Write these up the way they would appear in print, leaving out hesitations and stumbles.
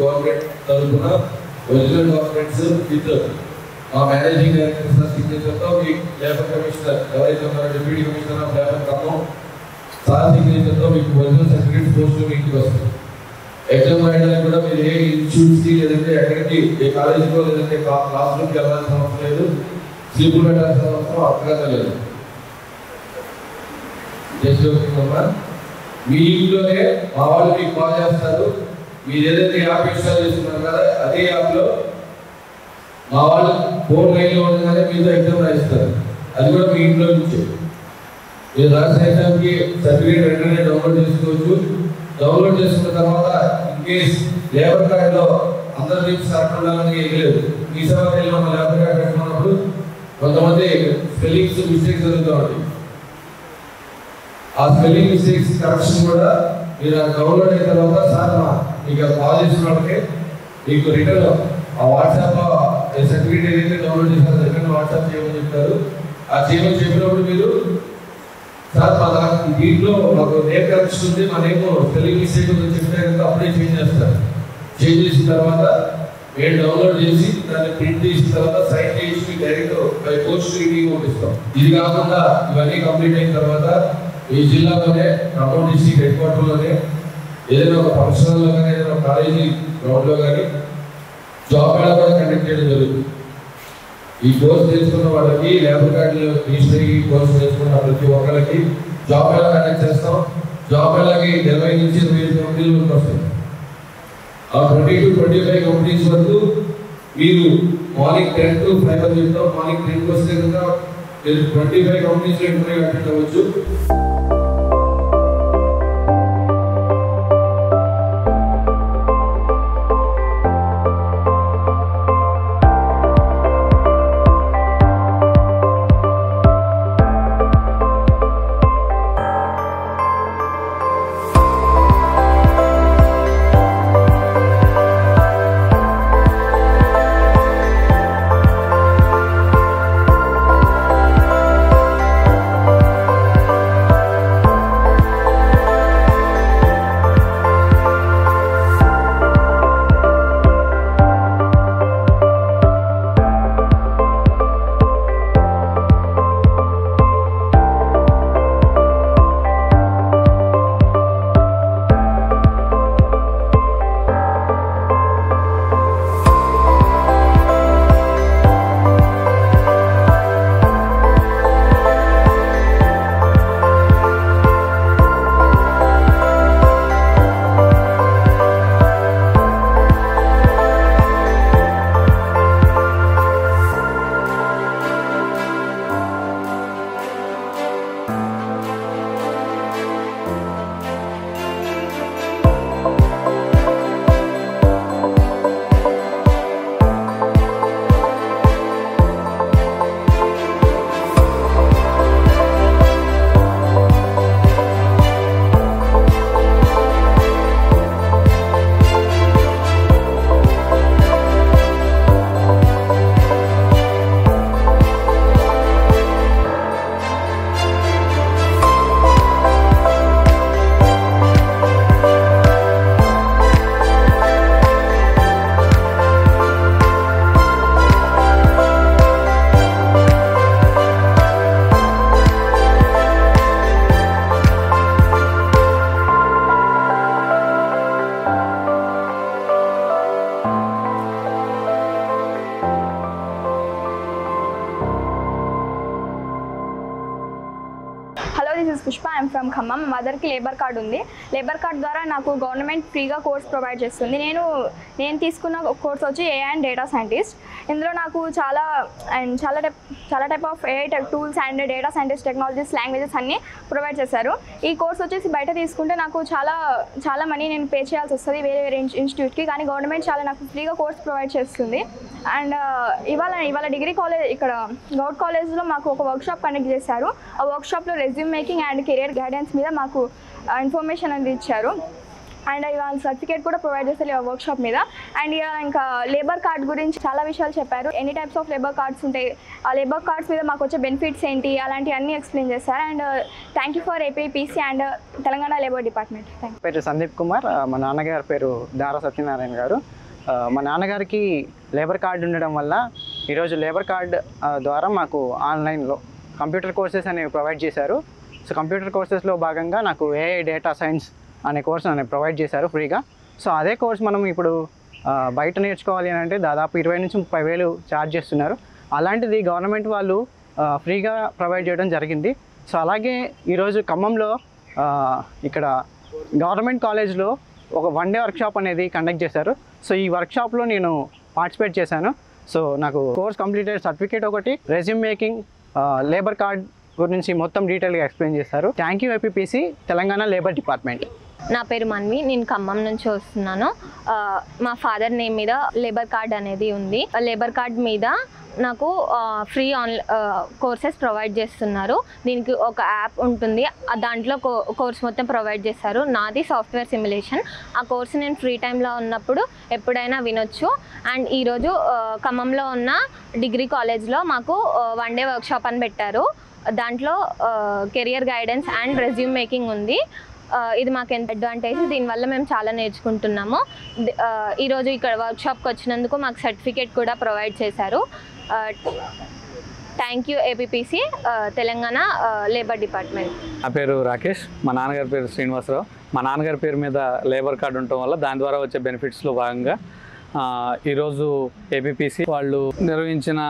Government తరఫున original documents with మా managing director sir సిగ్నేచర్తో మీ లేబర్ కమిషనర్ ఎవరైతే ఉన్నారో deputy commissioner of labour Khammam sir సిగ్నేచర్తో మీకు ఒరిజినల్ సర్టిఫికేట్ పోస్ట్ మీ ఇంటికి వస్తుంది. ఎగ్జామ్ రాయడానికి కూడా మీరు ఏ ఇన్స్టిట్యూట్స్కి లేదంటే ఎక్కడికి ఏ కాలేజీలో లేదంటే క్లాస్ రూమ్కి వెళ్ళాల్సిన అవసరం లేదు, స్లీపులు పెట్టాల్సిన అవసరం అక్కగా లేదు. మీ ఇంట్లోనే మా వాళ్ళు మీకు కాల్ చేస్తారు. మీరు ఏదైతే యాప్ ఇన్స్టాల్ చేస్తున్నారు కదా అదే యాప్లో మా వాళ్ళు ఫోన్ లైన్లో ఉండగానే మీతో ఎగ్జామ్ రాయిస్తారు. అది కూడా మీ ఇంట్లో నుంచే మీరు రాసిన ఎగ్జామ్కి సర్టిఫికేట్ వెంటనే డౌన్లోడ్ చేసుకోవచ్చు. డౌన్లోడ్ చేసుకున్న తర్వాత ఇన్ కేస్ లేబర్ కార్డులో అందరూ మీకు సరెక్ట్ ఉండాలని ఏం లేదు. మీ సభలో మనం లేబర్ కార్డు పెట్టుకున్నప్పుడు కొంతమంది స్పెల్లింగ్స్ మిస్టేక్స్ జరుగుతూ ఉంటాయి. ఆ స్పెల్లింగ్ మిస్టేక్స్ కరెక్షన్ కూడా మీరు డౌన్లోడ్ అయిన తర్వాత సార్ మీకు కాల్ చేసిన వాళ్ళకి మీకు రిటర్న్ ఆ వాట్సాప్లో సర్టిఫికేట్ ఏదైతే డౌన్లోడ్ చేస్తారో రిటర్న్ వాట్సాప్ చేయమని చెప్తారు. ఆ చేయమని చెప్పినప్పుడు మీరు సార్ మా దీంట్లో మాకు నేమ్ కరెక్షన్ ఉంది, మా నేమ్ స్పెల్లింగ్ మిస్టేక్ ఉందని చెప్తే కనుక అప్పుడే చేంజ్ చేస్తారు. చేంజ్ చేసిన తర్వాత మేము డౌన్లోడ్ చేసి దాన్ని ప్రింట్ చేసిన తర్వాత సైన్ చేసి డైరెక్ట్ బై పోస్ట్ ఇంటికి పంపిస్తాం. ఇది కాకుండా ఇవన్నీ కంప్లీట్ అయిన తర్వాత ఈ జిల్లాలోనే ఖమ్మం డిస్ట్రిక్ట్ హెడ్ క్వార్టర్లోనే ఏదైనా ఒక ఫంక్షన్లో కానీ ఏదైనా ఒక కాలేజీ గ్రౌండ్లో కానీ జాబ్ మేళా కూడా కండక్ట్ చేయడం జరుగుతుంది. ఈ కోర్స్ చేసుకున్న వాళ్ళకి లేబర్ కార్డులో రిజిస్టర్ కోర్స్ చేసుకున్న ప్రతి ఒక్కరికి జాబ్ మేళా కండక్ట్ చేస్తాం. జాబ్ మేళాకి 20 నుంచి 25 కంపెనీలు వస్తాయి. ఆ 20 to 25 కంపెనీస్ వరకు మీరు మార్నింగ్ 10 to 5 అని చెప్తాం. మార్నింగ్ 10కి వస్తే కనుక మీరు 25 కంపెనీస్లో ఇంటర్వ్యూ అటెండ్ అవ్వచ్చు. Pushpa I'm from Khammam. మా మదర్కి లేబర్ కార్డ్ ఉంది. లేబర్ కార్డ్ ద్వారా నాకు గవర్నమెంట్ ఫ్రీగా కోర్స్ ప్రొవైడ్ చేస్తుంది. నేను తీసుకున్న కోర్స్ వచ్చి AI అండ్ డేటా సైంటిస్ట్. ఇందులో నాకు చాలా type of AI tools and data scientist technologies languages అన్నీ ప్రొవైడ్ చేశారు. ఈ కోర్స్ వచ్చేసి బయట తీసుకుంటే నాకు చాలా మనీ నేను పే చేయాల్సి వస్తుంది వేరే ఇన్స్టిట్యూట్కి. కానీ గవర్నమెంట్ నాకు ఫ్రీగా కోర్స్ ప్రొవైడ్ చేస్తుంది. అండ్ ఇవాళ డిగ్రీ కాలేజ్ ఇక్కడ గౌడ్ కాలేజ్లో మాకు ఒక వర్క్షాప్ కండక్ట్ చేశారు. ఆ వర్క్షాప్లో resume making and career guidance మీద మాకు ఇన్ఫర్మేషన్ అనేది ఇచ్చారు. అండ్ ఇవాళ సర్టిఫికేట్ కూడా ప్రొవైడ్ చేస్తారు వర్క్షాప్ మీద. అండ్ ఇంకా లేబర్ కార్డ్ గురించి చాలా విషయాలు చెప్పారు. ఎన్ని టైప్స్ ఆఫ్ లేబర్ కార్డ్స్ ఉంటాయి, ఆ లేబర్ కార్డ్స్ మీద మాకు వచ్చే బెనిఫిట్స్ ఏంటి, అలాంటివన్నీ ఎక్స్ప్లెయిన్ చేస్తారు. And thank you for APPC and Telangana labour department. పేరు సందీప్ కుమార్. మా నాన్నగారి పేరు దారా సత్యనారాయణ గారు. మా నాన్నగారికి లేబర్ కార్డు ఉండడం వల్ల ఈరోజు లేబర్ కార్డ్ ద్వారా మాకు ఆన్లైన్లో కంప్యూటర్ కోర్సెస్ అనేవి ప్రొవైడ్ చేశారు. సో కంప్యూటర్ కోర్సెస్లో భాగంగా నాకు ఏఐ డేటా సైన్స్ అనే కోర్స్ అనేవి ప్రొవైడ్ చేశారు ఫ్రీగా. సో అదే కోర్స్ మనం ఇప్పుడు బయట నేర్చుకోవాలి అని అంటే దాదాపు 20,000 నుంచి 30,000 ఛార్జ్ చేస్తున్నారు. అలాంటిది గవర్నమెంట్ వాళ్ళు ఫ్రీగా ప్రొవైడ్ చేయడం జరిగింది. సో అలాగే ఈరోజు ఖమ్మంలో ఇక్కడ గవర్నమెంట్ కాలేజ్లో ఒక 1 డే వర్క్షాప్ అనేది కండక్ట్ చేశారు. సో ఈ వర్క్షాప్లో నేను పార్టిసిపేట్ చేశాను. సో నాకు కోర్స్ కంప్లీటెడ్ సర్టిఫికేట్ ఒకటి, రెజ్యూమ్ మేకింగ్, లేబర్ కార్డ్ గురించి మొత్తం డీటెయిల్గా ఎక్స్ప్లెయిన్ చేశారు. Thank you APPC, Telangana labour department. నా పేరు మన్వి, నేను ఖమ్మం నుంచి వస్తున్నాను. మా ఫాదర్ నేమ్ మీద లేబర్ కార్డ్ అనేది ఉంది. లేబర్ కార్డ్ మీద నాకు ఫ్రీ కోర్సెస్ ప్రొవైడ్ చేస్తున్నారు. దీనికి ఒక యాప్ ఉంటుంది, దాంట్లో కోర్స్ మొత్తం ప్రొవైడ్ చేస్తారు. నాది సాఫ్ట్వేర్ సిమ్యులేషన్. ఆ కోర్స్ నేను ఫ్రీ టైంలో ఉన్నప్పుడు ఎప్పుడైనా వినొచ్చు. అండ్ ఈరోజు ఖమ్మంలో ఉన్న డిగ్రీ కాలేజ్లో మాకు 1 డే వర్క్షాప్ అని పెట్టారు. దాంట్లో career guidance and resume making ఉంది. ఇది మాకు ఎంత అడ్వాంటేజ్, దీనివల్ల మేము చాలా నేర్చుకుంటున్నాము. ఈరోజు ఇక్కడ వర్క్షాప్కి వచ్చినందుకు మాకు సర్టిఫికేట్ కూడా ప్రొవైడ్ చేశారు. Thank you APPC, Telangana labour department. నా పేరు రాకేష్, మా నాన్నగారి పేరు శ్రీనివాసరావు. మా నాన్నగారి పేరు మీద లేబర్ కార్డు ఉండటం వల్ల దాని ద్వారా వచ్చే బెనిఫిట్స్లో భాగంగా ఈరోజు ఏపీపీసీ వాళ్ళు నిర్వహించిన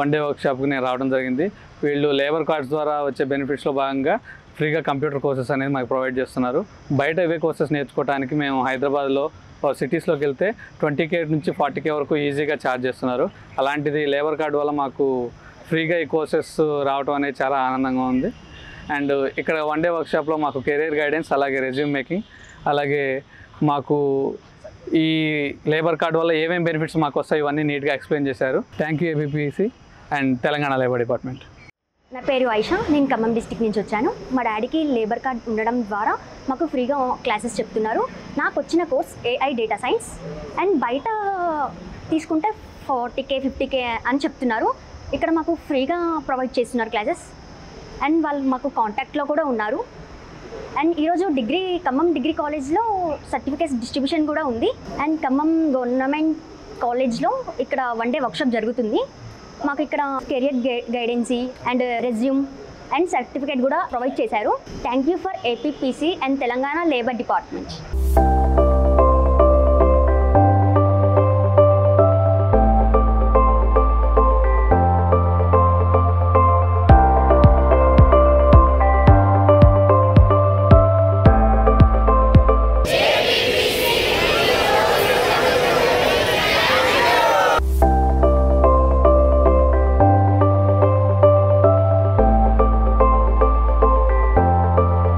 1 డే వర్క్షాప్కి నేను రావడం జరిగింది. వీళ్ళు లేబర్ కార్డ్స్ ద్వారా వచ్చే బెనిఫిట్స్లో భాగంగా ఫ్రీగా కంప్యూటర్ కోర్సెస్ అనేది మాకు ప్రొవైడ్ చేస్తున్నారు. బయట ఇవే కోర్సెస్ నేర్చుకోవడానికి మేము హైదరాబాద్లో సిటీస్లోకి వెళ్తే 20K నుంచి 40K వరకు ఈజీగా ఛార్జ్ చేస్తున్నారు. అలాంటిది లేబర్ కార్డు వల్ల మాకు ఫ్రీగా ఈ కోర్సెస్ రావడం అనేది చాలా ఆనందంగా ఉంది. అండ్ ఇక్కడ 1 డే వర్క్షాప్లో మాకు కెరీర్ గైడెన్స్, అలాగే రెజ్యూమ్ మేకింగ్, అలాగే మాకు ఈ లేబర్ కార్డు వల్ల ఏమేమి బెనిఫిట్స్ మాకు వస్తాయి ఇవన్నీ నీట్గా ఎక్స్ప్లెయిన్ చేశారు. Thank you APPC and Telangana labour department. నా పేరు ఐషా, నేను ఖమ్మం డిస్టిక్ నుంచి వచ్చాను. మా డాడీకి లేబర్ కార్డ్ ఉండడం ద్వారా మాకు ఫ్రీగా క్లాసెస్ చెప్తున్నారు. నాకు వచ్చిన course AI data science. And బయట తీసుకుంటే 40K 50K అని చెప్తున్నారు. ఇక్కడ మాకు ఫ్రీగా ప్రొవైడ్ చేస్తున్నారు క్లాసెస్. అండ్ వాళ్ళు మాకు కాంటాక్ట్లో కూడా ఉన్నారు. అండ్ ఈరోజు ఖమ్మం డిగ్రీ కాలేజ్లో సర్టిఫికేట్స్ డిస్ట్రిబ్యూషన్ కూడా ఉంది. అండ్ ఖమ్మం గవర్నమెంట్ కాలేజ్లో ఇక్కడ 1 డే వర్క్షాప్ జరుగుతుంది. మాకు ఇక్కడ career గైడెన్సీ and resume and certificate కూడా ప్రొవైడ్ చేశారు. Thank you for APPC and Telangana labour department.